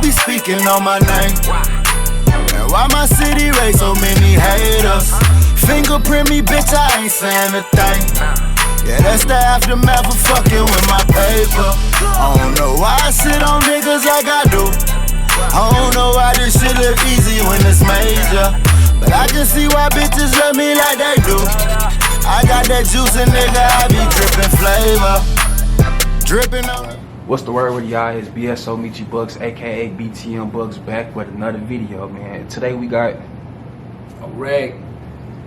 be speaking on my name? And why my city raise so many haters? Fingerprint me, bitch, I ain't saying a thing. Yeah, that's the aftermath of fucking with my paper. I don't know why I sit on niggas like I do. I don't know why this shit look easy when it's major. But I can see why bitches love me like they do. I got that juicy nigga, I be drippin' flavor. Drippin' on. What's the word with y'all? It's BSO Michi Bucks, aka BTM Bucks, back with another video, man. Today we got Orack, you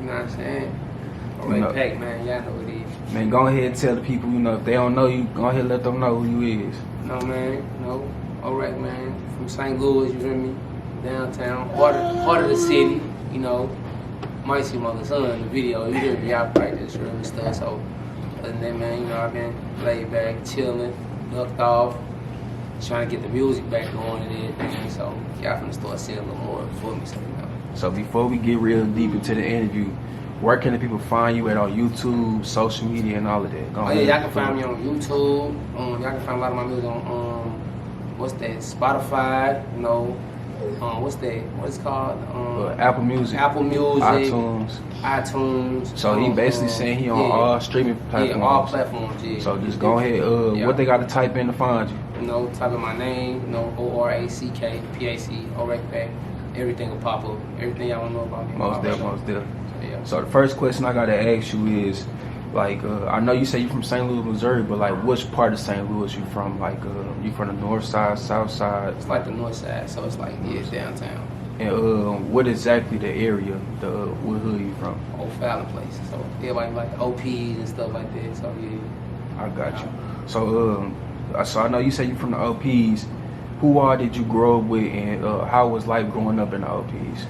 know what I'm saying? Orack Pac, man, y'all know what it is. Man, go ahead and tell the people, if they don't know you, go ahead and let them know who you is. No, man, Orack, man, from St. Louis, you hear me? Downtown, heart of the city, Might see my little son in the video, you hear me? I practice and stuff, so other than that, man, I've been laid back, chilling, ducked off, trying to get the music back going and everything, so y'all finna start seeing a little more for me, So before we get real deep into the interview, where can the people find you at on YouTube, social media, and all of that? Y'all can find me on YouTube. Y'all can find a lot of my music on Spotify. What's it called? Apple Music, iTunes. So he basically saying he on all streaming platforms. Yeah, all platforms. Yeah. So just go ahead. What they got to type in to find you? Type in my name. Orack Pac, Orack Pac. Everything will pop up. Everything y'all want to know about me. Most there. So the first question I gotta ask you is, I know you say you from St. Louis, Missouri, but which part of St. Louis you from? You from the north side, south side? It's like the north side, so it's downtown. And what exactly the area, what hood you from? Old Fallon place. So everybody like OPs and stuff like that. So yeah. I got you. So I know you say you from the OPs. Who all did you grow up with, and how was life growing up in the OPs?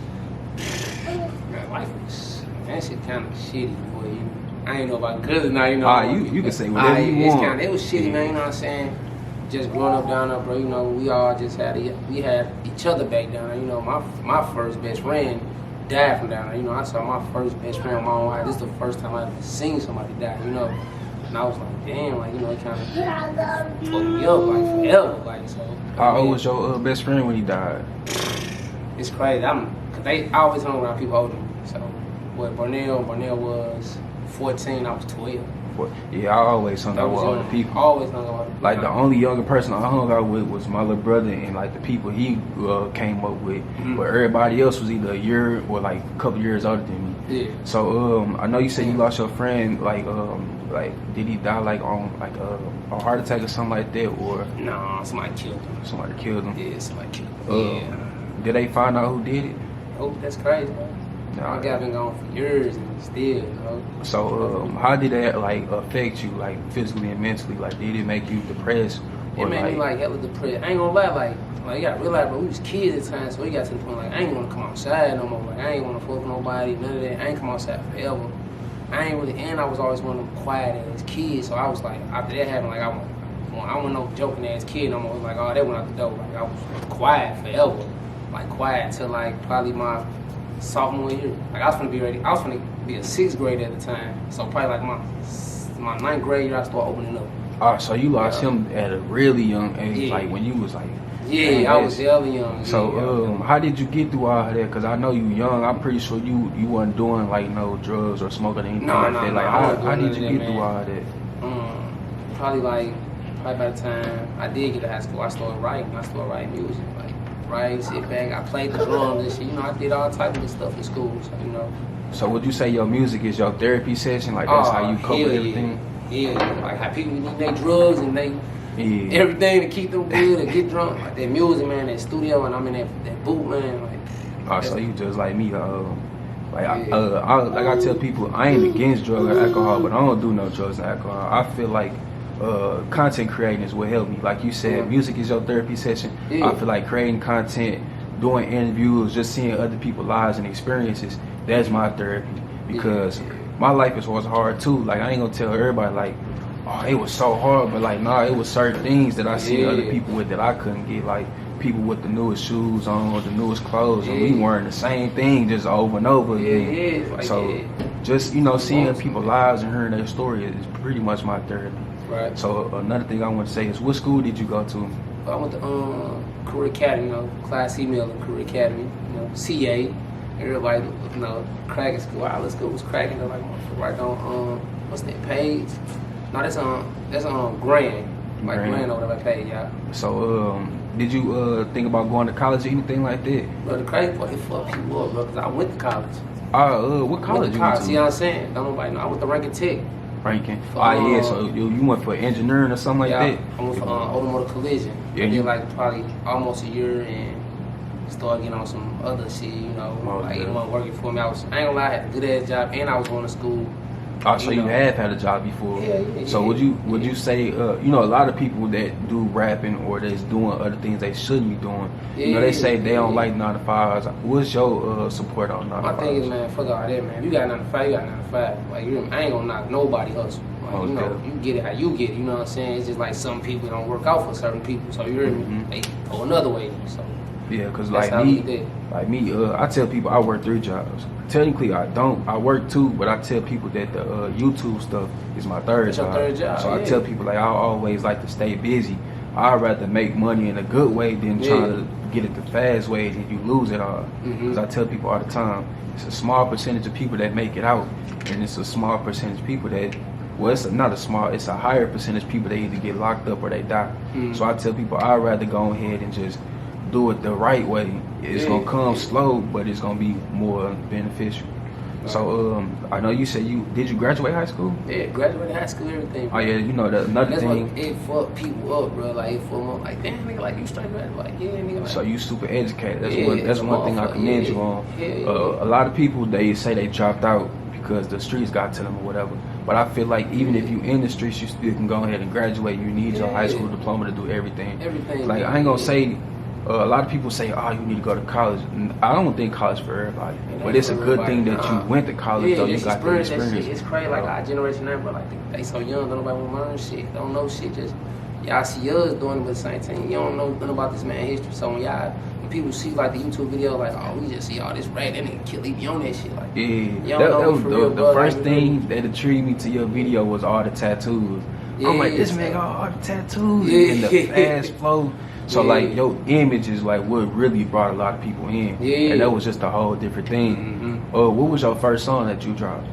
Man, life was. That shit kind of shitty, boy. I ain't know about good now, you can say whatever you want. It was shitty, man, you know what I'm saying? Just growing up down there, bro, we all just had each other back down there. My first best friend died from down there. I saw my first best friend with my own eyes. This is the first time I ever seen somebody die, And I was like, damn, it kind of fucked me up, forever, so. How old was your best friend when he died? It's crazy. I always hung around people older than me, so. Barnell was 14, I was 12. Yeah, I always hung out with older people. Always hung out with the only younger person I hung out with was my little brother and the people he came up with. Mm-hmm. But everybody else was either a year or a couple years older than me. Yeah. So I know you said you lost your friend. Did he die on a heart attack or something like that, or? No, somebody killed him. Somebody killed him. Yeah, somebody killed him. Yeah. Did they find out who did it? Oh, that's crazy, bro. My guy been gone for years and still, So, how did that affect you, physically and mentally? Did it make you depressed? It made me hella depressed. I ain't gonna lie, you gotta realize, bro, we was kids at times, so we got to the point I ain't wanna come outside no more. I ain't wanna fuck with nobody, none of that. I ain't come outside forever. And I was always one of them quiet ass kids. So I was after that happened, I wasn't no joking ass kid no more. It was that went out the door. I was quiet forever, quiet till probably my sophomore year. I was gonna be a 6th grade at the time. So probably my 9th grade year I started opening up. So you lost him at a really young age, when you was I was hella young. So how did you get through all of that? Cause I know you young. I'm pretty sure you wasn't doing no drugs or smoking anything that. How did you get through all of that? Probably by the time I did get to high school, I started writing music. Sit back, I played the drums and shit, I did all types of stuff in school, So would you say your music is your therapy session? That's how you cope with everything? Yeah, how people need their drugs and everything to keep them good and get drunk. That music, man, that studio, and I'm in that booth, man. So you just like me, I tell people, I ain't against drugs or alcohol, but I don't do no drugs and alcohol. I feel content creating is what helped me. Like you said, music is your therapy session. I feel creating content, doing interviews, just seeing other people's lives and experiences, that's my therapy. Because my life was hard too. I ain't gonna tell everybody it was so hard, but it was certain things that I seen other people with that I couldn't get. People with the newest shoes on or the newest clothes, and we wearing the same thing just over and over again. Just seeing people's lives and hearing their story is pretty much my therapy. Right. So another thing I want to say is, what school did you go to? I went to Career Academy, Class C Miller Career Academy, CA. Everybody, cracking school. Our school was cracking. They're like, right on, what's that page? No, that's Grand. Like Grand or whatever page, yeah. So, did you think about going to college or anything like that? Bro, the crazy part, it fucked people up, bro, because I went to college. What college you went to? See what I'm saying? Don't nobody know. I went to Rankin Tech. Rankin. Yeah, so you went for engineering or something like that? I went for automotive collision. Yeah, I did like probably almost a year and started getting on some other shit, it wasn't working for me. I ain't gonna lie, I had a good ass job and I was going to school. Oh, so you have had a job before. Yeah. So would you say, a lot of people that do rapping or that's doing other things they shouldn't be doing, they say they don't like 9 to 5s. What's your support on 9 to 5s? My thing is, man, fuck all that, man. You got 9 to 5, you got 9 to 5. Like, I ain't gonna knock nobody hustle. Like, you get it how you get it, you know what I'm saying? It's just like some people don't work out for certain people, so you hear me? They go another way, so. Yeah, because like me, I tell people I work 3 jobs. Technically, I don't. I work 2, but I tell people that the YouTube stuff is my third job. So I tell people, like, I always like to stay busy. I'd rather make money in a good way than trying to get it the fast way and you lose it all. Because I tell people all the time, it's a small percentage of people that make it out, and it's a small percentage of people that, well, it's it's a higher percentage of people that either get locked up or they die. So I tell people I'd rather go ahead and just do it the right way. It's gonna come slow, but it's gonna be more beneficial. Right. So I know you said did you graduate high school? Yeah, graduated high school, everything. Bro. Oh yeah, another thing. What, it fucked people up, bro. Like it fucked them up. Like damn, nigga, like you straight graduated. Like yeah, nigga. Like, so you super educated. That's one thing I commend you on. A lot of people, they say they dropped out because the streets got to them or whatever. But I feel like even if you in the streets, you still can go ahead and graduate. You need your high school diploma to do everything. Like I ain't gonna say. A lot of people say, "Oh, you need to go to college." I don't think college for everybody, but it's a good thing that you went to college. Though you got the experience. It's crazy, like our generation now, bro. Like they so young, don't nobody want to learn shit. Don't know shit. Just y'all see us doing it, but at the same time, you don't know nothing about this man history. So when people see like the YouTube video, like, "Oh, we just see all this rat, that nigga leave me on that shit." Like, that was the first thing that intrigued me to your video was all the tattoos. I'm like, this man got all the tattoos and the fast flow. So like your image is like what really brought a lot of people in, and that was just a whole different thing. What was your first song that you dropped?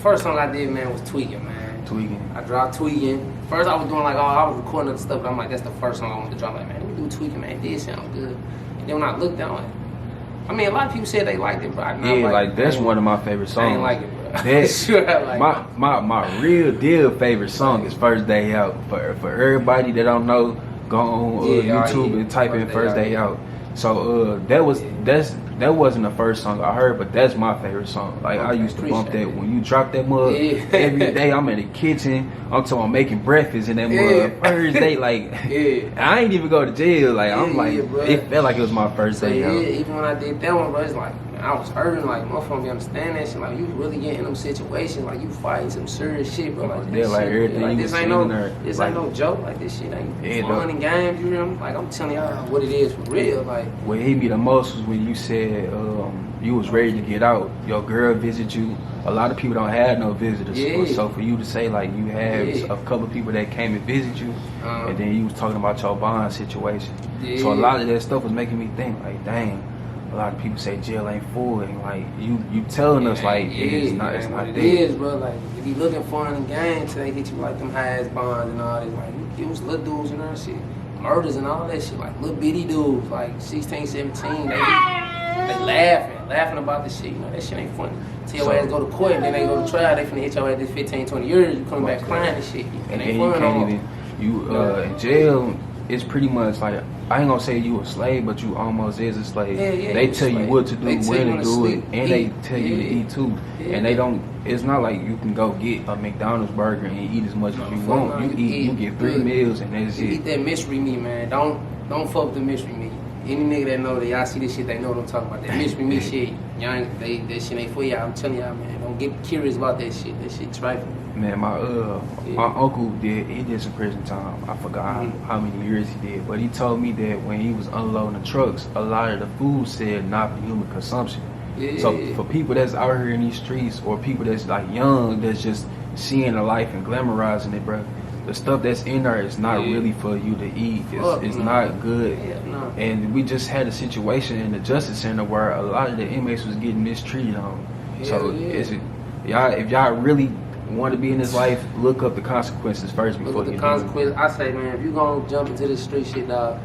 First song I did, man, was Tweaking, man. Tweaking. I dropped Tweaking. First I was doing like, I was recording other stuff, but I'm like, that's the first song I wanted to drop. Like, man, let me do Tweaking, man. It did sound good. And then when I looked down, a lot of people said they liked it, but that's one of my favorite songs. I ain't like it, bro. That's my real deal favorite song is First Day Out. For everybody that don't know, go on YouTube and type in First Day Out. So that wasn't the first song I heard, but that's my favorite song. Like I used to bump that when you drop that mug every day. I'm in the kitchen. I'm talking about making breakfast in that mug. First day, like I ain't even go to jail. Like I'm like it felt like it was my first day out. Even when I did that one, bro, it's like I was hurting. Like motherfucker, be understand that shit. Like you really get in them situations. Like you fighting some serious shit, bro. Like everything. Like this ain't no joke. Like this shit ain't fun and games. You know, like I'm telling y'all what it is for real. Like what hit me the most was when you said you was ready to get out. Your girl visited you. A lot of people don't have no visitors. So for you to say like you have a couple of people that came and visit you, and then you was talking about your bond situation. So a lot of that stuff was making me think like, dang. A lot of people say jail ain't full, and like you telling us like it's not there. It is, bro. Like if you looking fun and games, they hit you like them high ass bonds and all this. Like it was little dudes and all that shit, murders and all that shit. Like little bitty dudes, like 16, 17. They laughing about this shit. You know that shit ain't funny. Tell your ass go to court, and then they go to trial. They finna hit your ass this 15, 20 years. You coming back crying and shit. And then you can't even in jail. It's pretty much like, I ain't gonna say you a slave, but you almost is a slave. They tell you what to do, when to do it, and they tell you to eat too. And they don't. It's not like you can go get a McDonald's burger and eat as much as you want. You get 3 meals and that's it. Eat that mystery meat, man. Don't fuck with the mystery meat. Any nigga that know that y'all see this shit, they know what I'm talking about. That mystery meat shit, that shit ain't for y'all. I'm telling y'all, man. Don't get curious about that shit. That shit trifling. Man, my uncle did some prison time. I forgot how many years he did, but he told me that when he was unloading the trucks, a lot of the food said not for human consumption. So for people that's out here in these streets, or people that's like young, that's just seeing the life and glamorizing it, bro, the stuff that's in there is not really for you to eat. It's not good. Yeah, no. And we just had a situation in the Justice Center where a lot of the inmates was getting mistreated on. So if y'all really want to be in this life, look up the consequences first before look at the consequences. I say, man, if you gonna jump into this street shit, dog,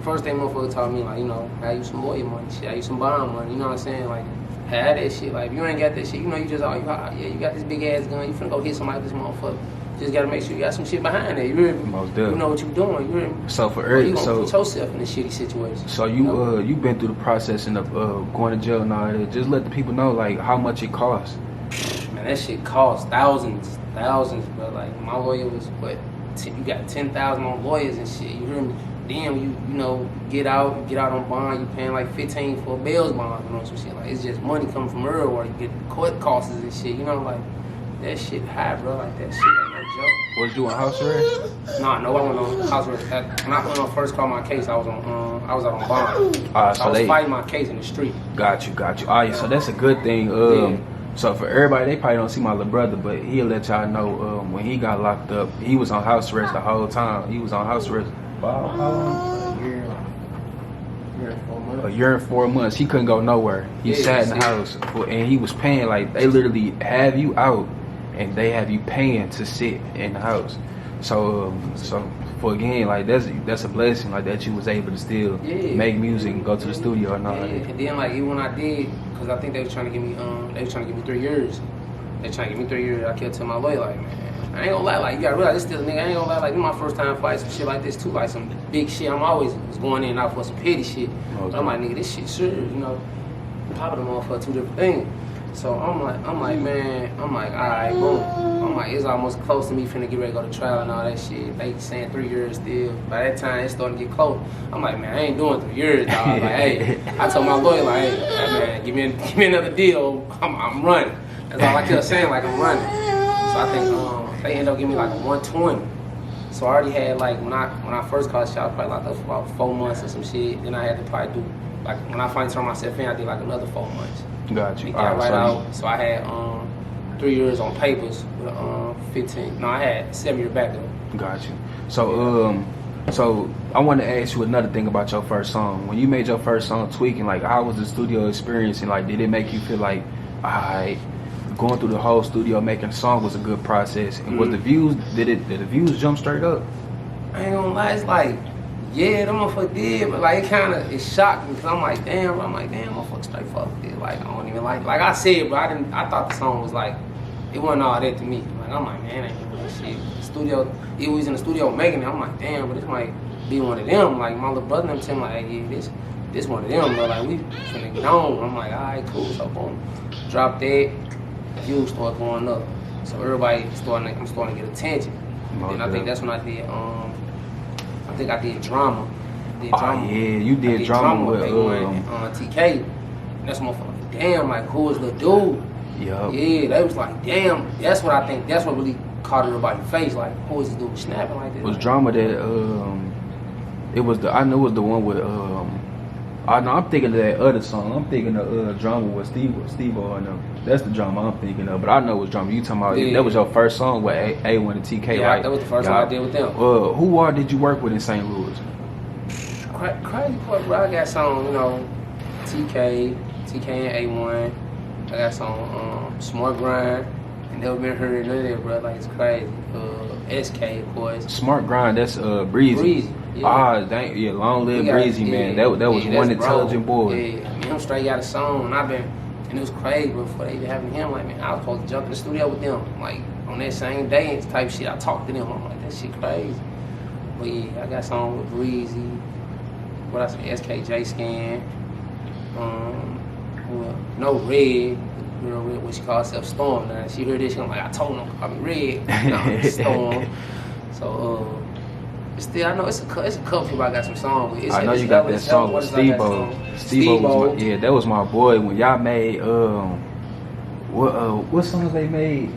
first thing motherfucker taught me, like, you know, have you some lawyer money, shit, have you some bond money, you know what I'm saying? Like, have that shit. Like, if you ain't got that shit, you know, you just you got this big ass gun, you finna go hit somebody with this motherfucker. Just gotta make sure you got some shit behind that. You hear me? Most definitely. You know what you doing. You hear me? So for you gonna put yourself in a shitty situation. So you been through the process of going to jail and all that. Just let the people know like how much it costs. Man, that shit costs thousands, bro. Like my lawyer was you got 10,000 on lawyers and shit. You hear me? Then when you know get out on bond, you paying like 15 for a bail bond, you know, some shit. Like it's just money coming from everywhere. You get court costs and shit. You know, like that shit high, bro. Like that shit ain't no joke. Was you on house arrest? No, I went on house arrest. When I went on first call my case, I was out on bond. So I was fighting my case in the street. Got you. All right, so that's a good thing. So for everybody, they probably don't see my little brother, but he'll let y'all know when he got locked up, he was on house arrest the whole time. He was on house arrest about how long? A year and 4 months. He couldn't go nowhere. He sat in the house, and he was paying, like, they literally have you out, and they have you paying to sit in the house. So for again, like that's a blessing, like that you was able to still make music and go to the studio and all that. And then like even when I did, because I think they were trying to give me 3 years. They trying to give me 3 years. I kept telling my lawyer like, man, I ain't gonna lie, like you gotta realize this still a nigga. I ain't gonna lie, like this my first time fight some shit like this too, like some big shit. I'm always was going in and out for some petty shit. But I'm like, nigga, this shit serious, you know. Popping them off for 2 different things. So I'm like, man, alright, boom. I'm like, it's almost close to me finna get ready to go to trial and all that shit. They saying 3 years still. By that time, it's starting to get close. I'm like, man, I ain't doing 3 years, dog. Like, hey, I told my lawyer, like, hey, man, give me another deal. I'm running. That's all I kept saying, like, I'm running. So I think they ended up giving me like a 120. So I already had like when I first caught shot, probably like for about 4 months or some shit. Then I had to probably do like when I finally turned myself in, I did like another 4 months. Got you. Got right out. So I had 3 years on papers with 15. No, I had 7 year backup. Got you. So so I want to ask you another thing about your first song. When you made your first song, Tweaking, like how was the studio experience, and like did it make you feel like, alright, going through the whole studio making a song was a good process? And was the views, did the views jump straight up? I ain't gonna lie, it's like, yeah, them motherfuckers did, but like it shocked me, because I'm like, damn, motherfuckers straight fuck it. Like I don't even like I said, but I thought the song was like, it wasn't all that to me. Like I'm like, man, ain't doing that shit. The studio, it was in the studio making it. I'm like, damn, but this might be one of them. Like my little brother and them saying like, hey, yeah, this one of them, but like we finna get on. I'm like, alright, cool. So boom, drop that. Views start going up, so everybody I'm starting to get attention. And I think that's when I did I did drama. Yeah, you did drama with TK. That's motherfucker. Damn, like who is the dude? Yeah. Yeah, they was like, damn. That's what I think. That's what really caught everybody's face. Like, who is this dude snapping like this? It was drama that it was the one with I'm thinking of that other song. I'm thinking of drama with Steve-O and them. That's the drama I'm thinking of. But I know it was drama. You talking about that was your first song with A1 and TK, yeah, right? That was the first one I did with them. Who all did you work with in St. Louis? Crazy part, bro. I got some, you know, TK and A1. I got some Smart Grind. And never been heard none of that, bro. Like, it's crazy. SK, of course. Smart Grind, that's Breezy. Yeah. Dang, yeah, long live Breezy, man. That was one intelligent boy. Yeah, I mean, him straight got a song, and it was crazy, bro, before they even having him. Like, man, I was supposed to jump in the studio with them, like, on that same day and type shit. I talked to them, I'm like, that shit crazy. But yeah, I got songs with Breezy, what I say, SKJ Scan, No Red, Real Red, what she calls herself Storm. Now, she heard this, she was like, I told them, call me Red, no, Storm. So, still, I know it's a couple people I got some songs with. I know you got that song with Steve-O. Steve-O was that was my boy when y'all made what songs they made?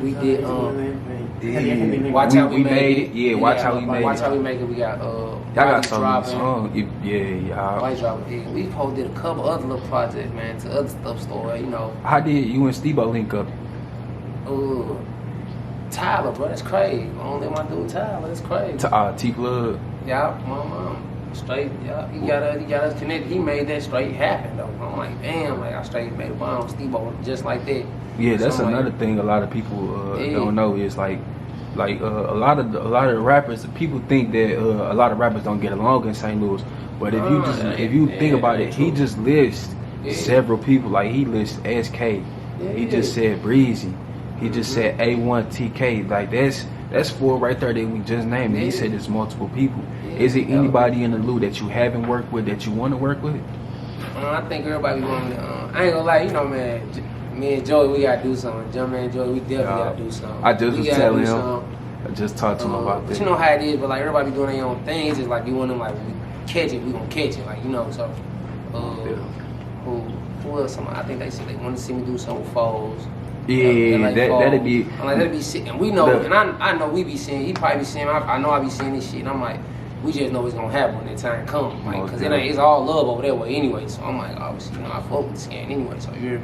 We did Watch How We Made It. Yeah, Watch How We Made It. Watch How We Make It. We got y'all got some songs. Yeah. White Dropping. We probably did a couple other little projects, man, to other stuff store, you know. How did you and Steve-O link up? Tyler, bro, that's crazy. I don't let my dude Tyler, that's crazy. T-Plug. Yeah, my mom. Straight, yeah, he got us connected. He made that straight happen though. I'm like, damn, like I straight made a bomb, Steve-O, just like that. Yeah, that's so another thing a lot of people don't know is like a lot of the rappers. People think that a lot of rappers don't get along in St. Louis, but if you think about it, he just lists several people. Like he lists SK, he just said Breezy, he just said A1TK. Like that's four right there that we just named. And he said there's multiple people. Is it anybody in the loop that you haven't worked with that you want to work with? I think everybody want to. I ain't gonna lie, you know, man. Me and Joey, we gotta do something. Jumpman and Joey, we definitely gotta do something. I just was telling him. I just talked to him about that. But you know how it is, but like everybody doing their own thing. It's just like you want them like we catch it, we gonna catch it, like you know. So, who else? I think they said they want to see me do something with Foles. Yeah, that'd be. I'm like that'd be sick, and we know, and I know we be seeing. He probably be seeing. I know I be seeing this shit, and I'm like, we just know it's gonna happen when that time comes, like, cause it's all love over that way anyway. So I'm like, obviously, you know, I fuck with the scan anyway. So you're.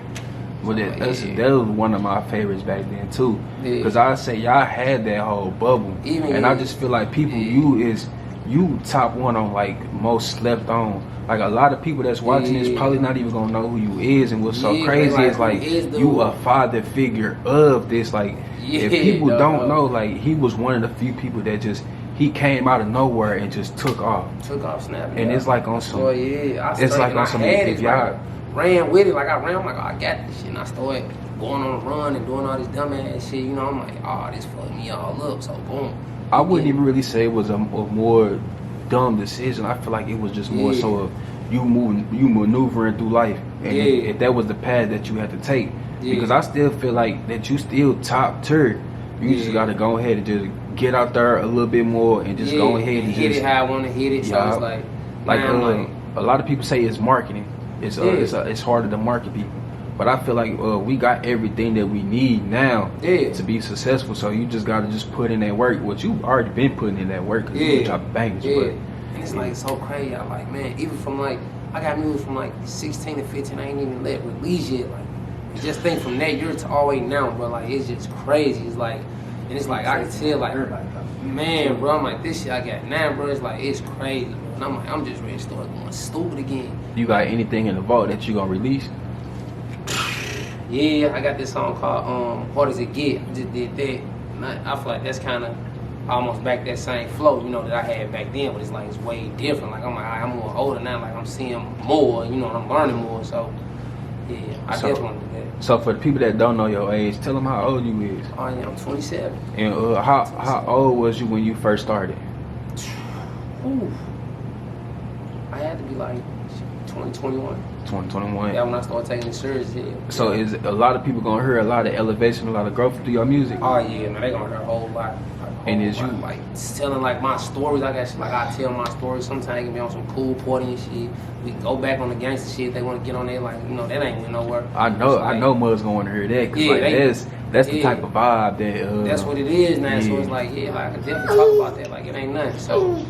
Well, that was one of my favorites back then too, cause I say y'all had that whole bubble, and I just feel like people, you top one on like most slept on. Like a lot of people that's watching this probably not even gonna know who you is, and what's so crazy is like you a father figure of this. Like if people don't know, like he was one of the few people that he came out of nowhere and just took off. Snapping. And it's like on some. Oh yeah, it's like on some. If y'all ran with it, like I ran, I'm like, oh, I got this shit, and I started going on a run and doing all this dumbass shit. You know, I'm like, oh, this fucked me all up. So boom. I wouldn't even really say it was a more dumb decision. I feel like it was just more so of you maneuvering through life, and if that was the path that you had to take. Because I still feel like that you still top tier. You just gotta go ahead and just get out there a little bit more and just go ahead and hit just it how I want to hit it. So it's like a lot of people say it's marketing. It's harder to market people. But I feel like we got everything that we need now to be successful. So you just gotta just put in that work. What you already been putting in that work, because you drop bangers. But and it's like so crazy. I'm like, man, even from like I got music from like 16 to 15. I ain't even let release yet. Like just think from that year to all the way now, bro. Like it's just crazy. It's like, and it's like I can tell like, man, bro. I'm like this shit I got now, bro. It's like it's crazy. Bro. And I'm like I'm just ready to start going stupid again. You got anything in the vault that you gonna release? Yeah, I got this song called Hard As It Get. I just did that. And I feel like that's kind of almost back that same flow, you know, that I had back then, but it's like it's way different. Like I'm more older now, like I'm seeing more, you know, and I'm learning more. So yeah, I definitely want to do that. So for the people that don't know your age, tell them how old you is. Oh yeah, I'm 27. And how old was you when you first started? Ooh. I had to be like 2021. 2021. Yeah, when I started taking it serious, So is a lot of people gonna hear a lot of elevation, a lot of growth through your music? Oh yeah, man, they gonna hear a whole lot. And is you like telling like my stories? I got like I tell my stories. Sometimes it can be on some cool party and shit. We go back on the gangster shit. They want to get on there, like you know that ain't going nowhere. I know Mud's gonna want to hear that, cause that's the type of vibe that. That's what it is now. So it's like like I can definitely talk about that. Like it ain't nothing. So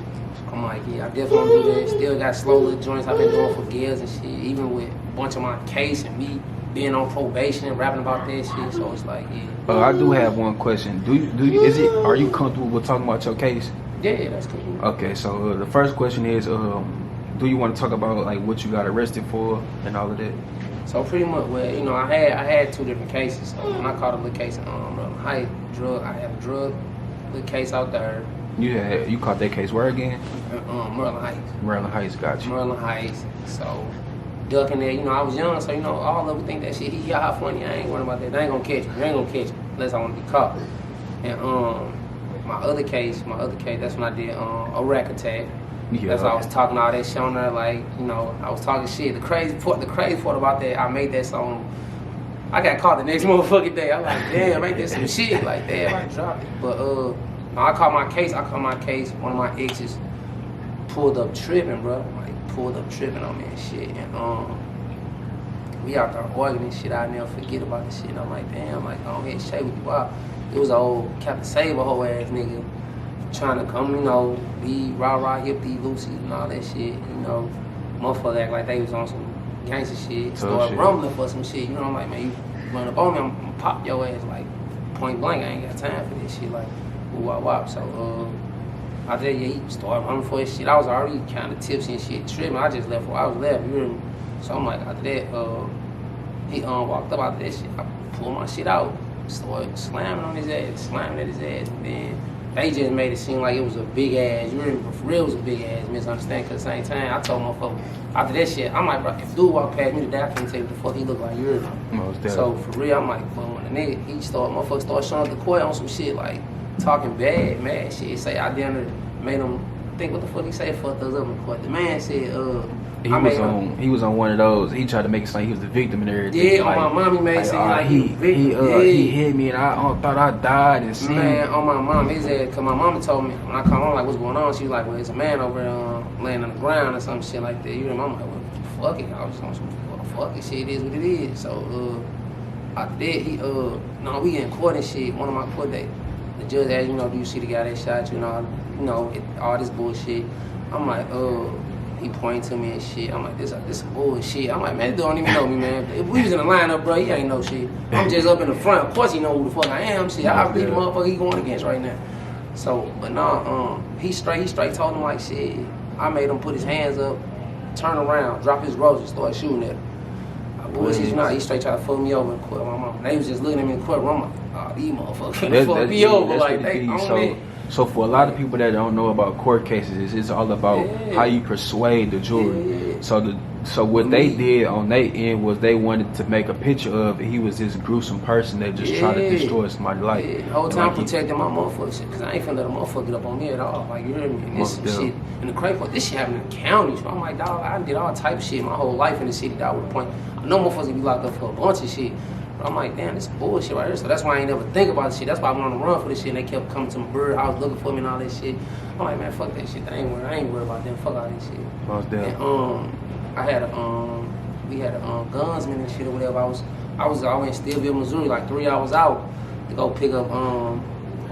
I'm like I definitely want to do that. Still got slow little joints I've been doing for years and shit. Even with a bunch of my case and me being on probation and rapping about that shit. So it's like I do have one question. Are you comfortable with talking about your case? Yeah, that's cool. Okay, so the first question is, do you want to talk about like what you got arrested for and all of that? So pretty much, well, you know, I had two different cases. So when I caught a little case in Maryland Heights, I have a drug little case out there. You caught that case where again? Maryland Heights. Maryland Heights, got you. Maryland Heights. So ducking there, you know, I was young, so you know, all of them think that shit. Y'all funny. I ain't worried about that. They ain't gonna catch me. They ain't gonna catch me unless I want to be caught. And my other case, that's when I did Orack Pac. Yeah. That's why I was talking all that shit on there, like, you know, I was talking shit. The crazy part about that, I made that song. I got caught the next motherfucking day. I was like, damn, ain't that some shit? Like, damn, I dropped it. But I caught my case. One of my exes pulled up tripping, bro. Like, pulled up tripping on me and shit. And we out there arguing and shit. I never forget about this shit. And I'm like, damn, like, go ahead, shake with you. Wow. It was an old Captain Saber whole ass nigga trying to come, you know, be rah-rah, hippie, Lucy, and all that shit, you know. Motherfucker act like they was on some gangster shit. Start rumbling for some shit, you know. I'm like, man, you run up on me, I'm gonna pop your ass, like, point blank, I ain't got time for this shit. Like, wop. So, after that, he started running for his shit. I was already kind of tipsy and shit, tripping. I just left where I was left, you hear me? So I'm like, after that, he walked up after that shit. I pulled my shit out, started slamming on his ass, slamming at his ass, and then they just made it seem like it was a big ass, you hear me? But for real, it was a big ass misunderstanding, cause at the same time, I told motherfucker, after that shit, I'm like, bro, if dude walked past me today, I couldn't tell you what the fuck he looked like, you hear me? So for real, I'm like, well, when the nigga, motherfucker started showing up the court on some shit, like, talking bad, mad shit. Say I done made him think what the fuck he said, fucked us up in court. The man said, he was on one of those. He tried to make it sound like he was the victim and everything. Yeah, like, on my mom, he made it seem like he hit me and I thought I died and seen. Man, on my mom, he said, cause my mama told me when I come home, like, what's going on? She was like, well, there's a man over there laying on the ground or some shit like that. You know, I'm like, well, fuck it. I was just on some fuck it, shit. It is what it is. So after that, we in court and shit. One of my court dates. The judge asked, do you see the guy that shot you and all this bullshit. I'm like, he pointed to me and shit. I'm like, this some bullshit. I'm like, man, this dude don't even know me, man. If we was in the lineup, bro, he ain't know shit. I'm just up in the front. Of course he know who the fuck I am. Shit, I'll be the motherfucker he going against right now. So, but he straight told him like, shit. I made him put his hands up, turn around, drop his roses, start shooting at him. Bullshit, he straight tried to fuck me over in court. My mom, they was just looking at me in court. I'm like, oh, these motherfuckers finna fuck me over. Like, they on it. So for a lot of people that don't know about court cases, it's all about how you persuade the jury. Yeah. So what they did on their end was they wanted to make a picture of he was this gruesome person that just tried to destroy somebody's life. Yeah. The whole time like protecting my motherfucker shit, cause I ain't finna let a motherfucker get up on me at all. Like, you hear me? And this some shit in the crazy part, this shit happening in the county. So I'm like, dog, I did all type of shit my whole life in the city, dog, with a point. I know motherfuckers gonna be locked up for a bunch of shit. But I'm like, damn, this bullshit right here. So that's why I ain't never think about this shit. That's why I went on the run for this shit. And they kept coming to my bird house looking for me and all that shit. I'm like, man, fuck that shit. I ain't worried about them. Fuck all this shit. And, I had we had a gunsman and shit or whatever. I was in Stillville, Missouri, like 3 hours out to go pick up me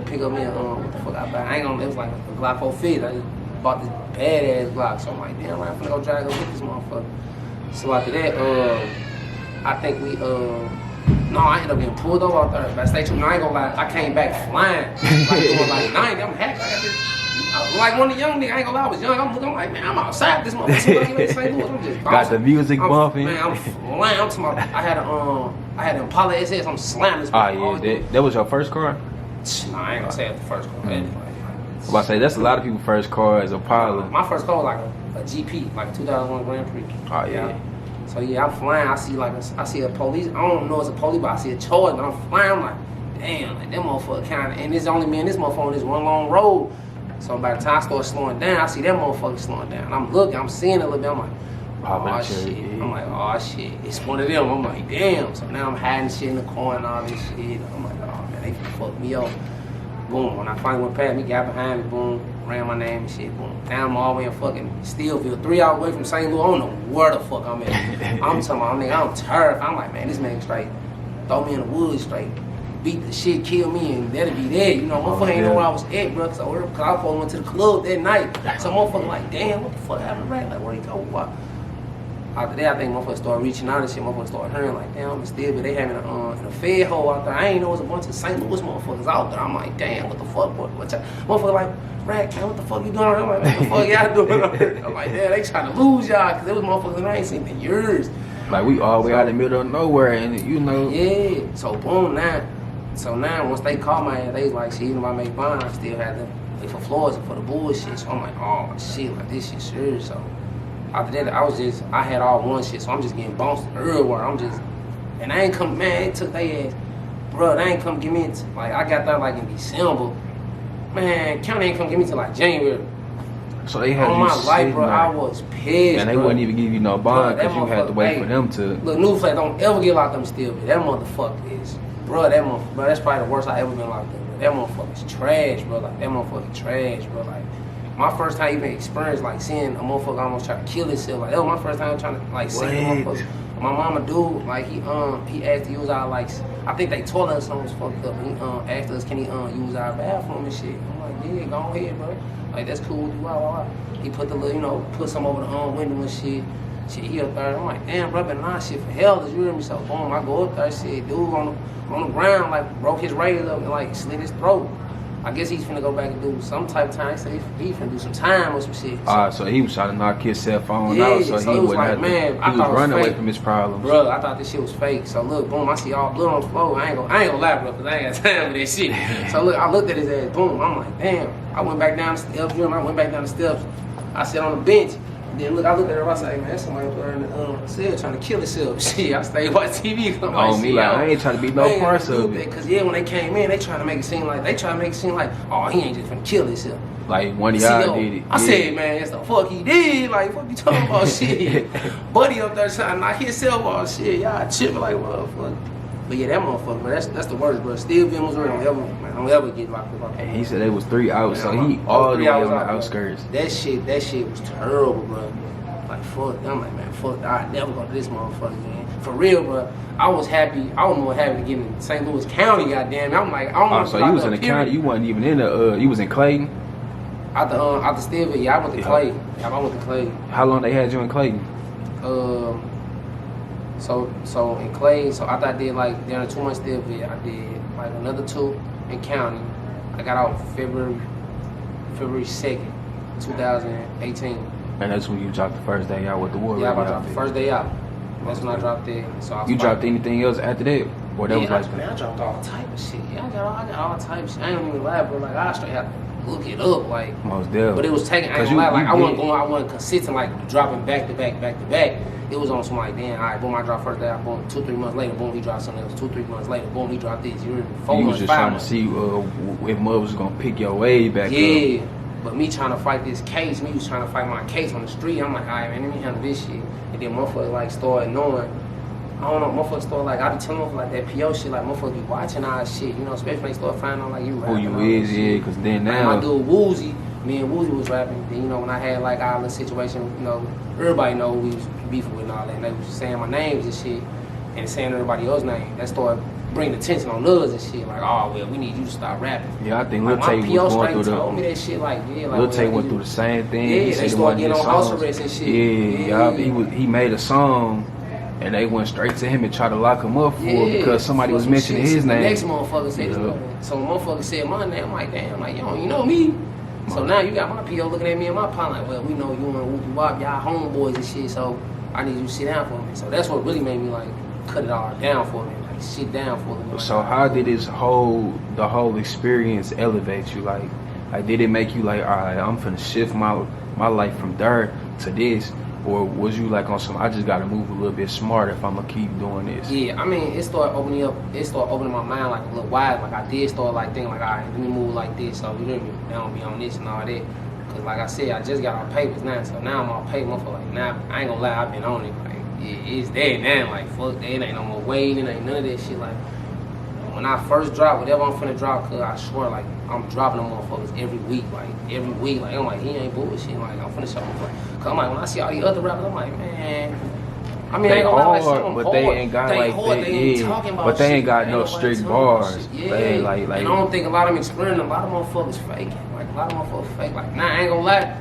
what the fuck I buy. I ain't gonna. It was like a Glock 450. I just bought this badass Glock. So I'm like, damn, I'm finna go try to go get this motherfucker. So after that, I think I ended up getting pulled over out there. But stay true, I ain't gonna lie, I came back flying. I'm happy. I got this. Like one of the young niggas, I ain't gonna lie, I was young. I'm like, man, I'm outside this motherfucker. I'm just got the music bumping. Man, I'm flying. I'm talking about, I had an Impala SS. I'm slamming this motherfucker. Yeah, that was your first car? Nah, I ain't gonna say it was the first car. I'm about to say, that's a lot of people's first car is Impala. My first car was like a GP, like a 2001 Grand Prix. Oh, yeah. So yeah, I'm flying. I see a police. I don't know it's a police, but I see a charge. But I'm flying. I'm like, damn, like that motherfucker kind of. And it's only me and this motherfucker on this one long road. So by the time I start slowing down, I see that motherfucker slowing down. I'm looking. I'm seeing it a little bit. I'm like, oh shit. I'm like, oh shit. It's one of them. I'm like, damn. So now I'm hiding shit in the corner and all this shit. I'm like, oh man, they fucked me up. Boom. When I finally went past me, got behind me. Boom. Ran my name and shit, boom. Now I'm all the way in fucking Stillville, 3 hours away from St. Louis. I don't know where the fuck I'm at. I'm talking about, nigga, I'm terrified. I'm like, man, this man straight throw me in the woods, straight beat the shit, kill me, and that'll be there. You know, motherfucker ain't know where I was at, bro, cause I probably went to the club that night. So motherfucker like, damn, what the fuck happened, right? Like, where he go? What? After that, I think motherfuckers started reaching out and shit. Motherfuckers started hearing like, damn, I'm still, but they having in a fed hole out there. I ain't know it was a bunch of St. Louis motherfuckers out there. I'm like, damn, what the fuck? What motherfucker like, Rack, man, what the fuck you doing? I'm like, what the fuck y'all doing? I'm like, yeah, they trying to lose y'all, cause there was motherfuckers that I ain't seen in years. Like we all the way out in the middle of nowhere, and you know. Yeah. So boom, now once they called my ass, they was like, shit, even if I make bond, I still had to pay for floors and for the bullshit. So I'm like, oh shit, like this shit serious. So after that, I had all one shit, so I'm just getting bounced everywhere. And I ain't come, man, it took they ass, bro, they ain't come get me into, like, I got there like in December. Man, county ain't come get me till like January. So they had on you my life, bro, like, I was pissed, and they wouldn't even give you no bond because you had to wait for them to. Look, newsflash, don't ever get locked up still, but that motherfucker is, bro, that's probably the worst I ever been locked up. Bro. That motherfucker's trash, bro. Like, that motherfucker trash, bro. Like, my first time even experienced, like, seeing a motherfucker almost try to kill himself. Like, that was my first time trying to, like, see a motherfucker. My mama dude, like, he asked to use our, like, I think they told us something was fucked up. And he asked us, can he use our bathroom and shit. I'm like, yeah, go ahead, bro. Like, that's cool. Wow. He put the little, put some over the window and shit. Shit, he up there. I'm like, damn, bro, been nah shit for hell. You hear me? So boom, I go up there. Shit, dude on the ground, like broke his razor up and like slit his throat. I guess he's finna go back and do some type of time. He said he finna do some time or some shit. So he was trying to knock his cell phone out, so he wouldn't have to. He was running away from his problems. Bro, I thought this shit was fake. So look, boom, I see all blood on the floor. I ain't gonna lie, bro, because I ain't got time for that shit. So look, I looked at his ass, boom. I'm like, damn. I went back down the steps, I went back down the steps. I sat on the bench. Then look, I looked at her. I said, "Hey man, that's somebody up there in the cell trying to kill himself." Shit, I stayed watching TV. I ain't trying to be no parts of it. Cause when they came in, they trying to make it seem like oh, he ain't just finna kill himself. Like one of y'all did it. I said, man, that's the fuck he did. Like, what you talking about, shit? Buddy up there trying to knock himself off, shit. Y'all tripping like motherfucker. But yeah, that motherfucker, man, that's the worst, bro. Still being Missouri, don't ever get locked up. And he said there was 3 out, so he all the way on the outskirts. That shit was terrible, bro. Like, fuck, I'm like, man, fuck, I never go to this motherfucker, man. For real, bro. I was more happy to get in St. Louis County, goddamn. I'm like, I don't know. So you was in the county, you wasn't even in the, you was in Clayton? Out the Stillville, yeah, I went to Clayton. Yeah, I went to Clayton. How long they had you in Clayton? So in Clayton, so after I did like during the 2 months Stillville, I did like another 2 in county. I got out February 2nd, 2018. And that's when you dropped the first day out with the war. Yeah, I dropped the first day out. That's when I dropped it. So you dropped anything else after that? Or that was like I dropped all type of shit. Yeah, I got all type of shit. I ain't even lie, bro. Like I straight have to look it up, like. Most definitely. But it was taking. I ain't gonna lie, like I wasn't consistent, like dropping back to back. It was on some like, damn, all right, boom, I dropped first day out, boom, 2-3 months later, boom, he dropped something else, 2-3 months later, boom, he dropped this. You 4 you months, was just 5 trying months. to see if Mud was gonna pick your way back up. Yeah, but me trying to fight this case, me was trying to fight my case on the street. I'm like, all right, man, let me handle this shit. And then motherfuckers like started knowing. I don't know, motherfuckers start like, I be telling motherfuckers like that PO shit, like motherfuckers be watching our shit, you know, especially when they start finding out like you rapping. Who you is, yeah, because then now. Like my dude Woozy, me and Woozy was rapping. Then, you know, when I had like our little situation, you know, everybody know we was beefing with and all that. And they was saying my names and shit, and saying everybody else's name. That started bringing attention on us and shit. Like, oh, well, we need you to stop rapping. Yeah, I think like, Lil Tay was going through told me that shit, like, yeah. Like, Lil Tay went through the same thing. Yeah, he they started getting on house arrest and shit. Yeah. He made a song. And they went straight to him and tried to lock him up for it because somebody was mentioning his name. The next motherfucker said his name. So the motherfucker said my name. I'm like, damn, like, you know me. So now you got my PO looking at me and my partner like, well, we know you and Whoopie Wop, y'all homeboys and shit, so I need you to sit down for me. So that's what really made me like cut it all down for me, like sit down for me. So how did the whole experience elevate you? Like did it make you like, all right, I'm finna shift my life from there to this? Or was you like on some, I just gotta move a little bit smarter if I'm gonna keep doing this? Yeah, I mean, it started opening my mind like a little wide. Like I did start like thinking like, all right, let me move like this. So you hear me? I don't be on this and all that. Cause like I said, I just got on papers now. So now I'm on paper. Motherfucker, like now, I ain't gonna lie, I've been on it. Like it's there now. Like fuck that, it ain't no more waiting, ain't none of that shit. Like when I first drop, whatever I'm finna drop, cause I swear like I'm dropping them motherfuckers every week. Like I'm like, he ain't bullshit. Like I'm finna show him. Cause I'm like, when I see all these other rappers, I'm like, man. I mean, they hard, like but they ain't got like that. Yeah, but they ain't got no strict bars. Yeah, they like. And I don't think a lot of them experimenting. A lot of motherfuckers faking. Like a lot of motherfuckers fake. Like nah, I ain't gonna lie.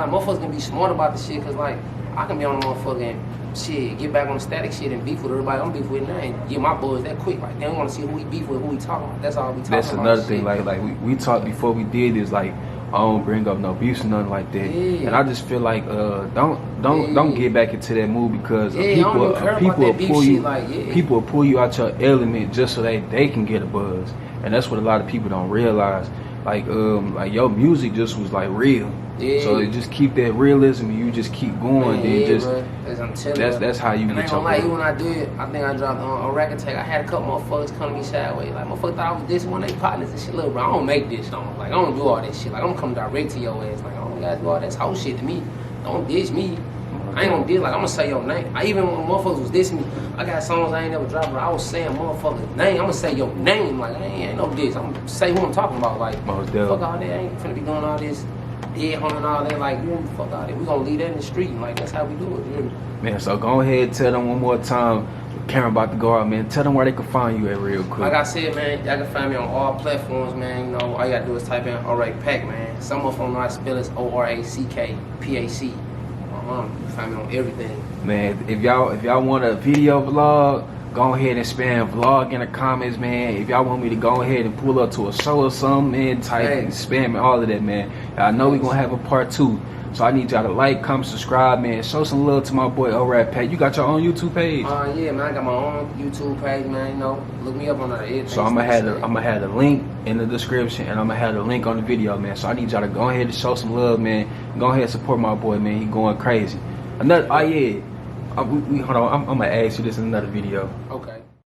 Motherfuckers gonna be smart about the shit. Cause like I can be on the motherfucking shit, get back on the static shit and beef with everybody I'm beef with now and get my boys that quick. Like they don't want to see who we beef with, who we talking about. That's all we talking about. That's another thing. Like we talked before we did this. Like I don't bring up no abuse or nothing like that. Yeah. And I just feel like don't get back into that mood because people will pull you out your element just so they can get a buzz. And that's what a lot of people don't realize. Like your music just was like real. Yeah. So they just keep that realism and you just keep going. That's how you get your like when I do it, I think I dropped on Orack Pac. I had a couple motherfuckers come to me sideways. Like motherfuckers thought I was this one of their partners and shit. Look, bro, I don't make this song. Like I don't do all that shit. Like I'm gonna come direct to your ass. Like I don't gotta do all that whole shit to me. Don't diss me. I ain't gonna diss, like I'm gonna say your name. Even when motherfuckers was dissing me, I got songs I ain't never dropped, but I was saying motherfuckers' name. I'm gonna say your name. Like I ain't no diss. I'm gonna say who I'm talking about. Like fuck all that. I ain't finna be doing all this. Dead home and all that, like, fuck all that. We gonna leave that in the street, like, that's how we do it, you know? Man, so go ahead and tell them one more time. Cameron about to go out, man. Tell them where they can find you at real quick. Like I said, man, y'all can find me on all platforms, man. You know, all you gotta do is type in Orack Pac, man. Some of them know how to spell it, Orack Pac. my mom. You find me on everything. Man, if y'all want a video vlog, go ahead and spam vlog in the comments, man. If y'all want me to go ahead and pull up to a show or something, man, type and spam all of that, man. I know we're gonna have a part 2. So I need y'all to like, comment, subscribe, man. Show some love to my boy Orack Pac. You got your own YouTube page? Yeah, man. I got my own YouTube page, man. You know, look me up on that. So I'm gonna have the link in the description, and I'm gonna have the link on the video, man. So I need y'all to go ahead and show some love, man. Go ahead and support my boy, man. He going crazy. Another, hold on. I'm gonna ask you this in another video. Okay.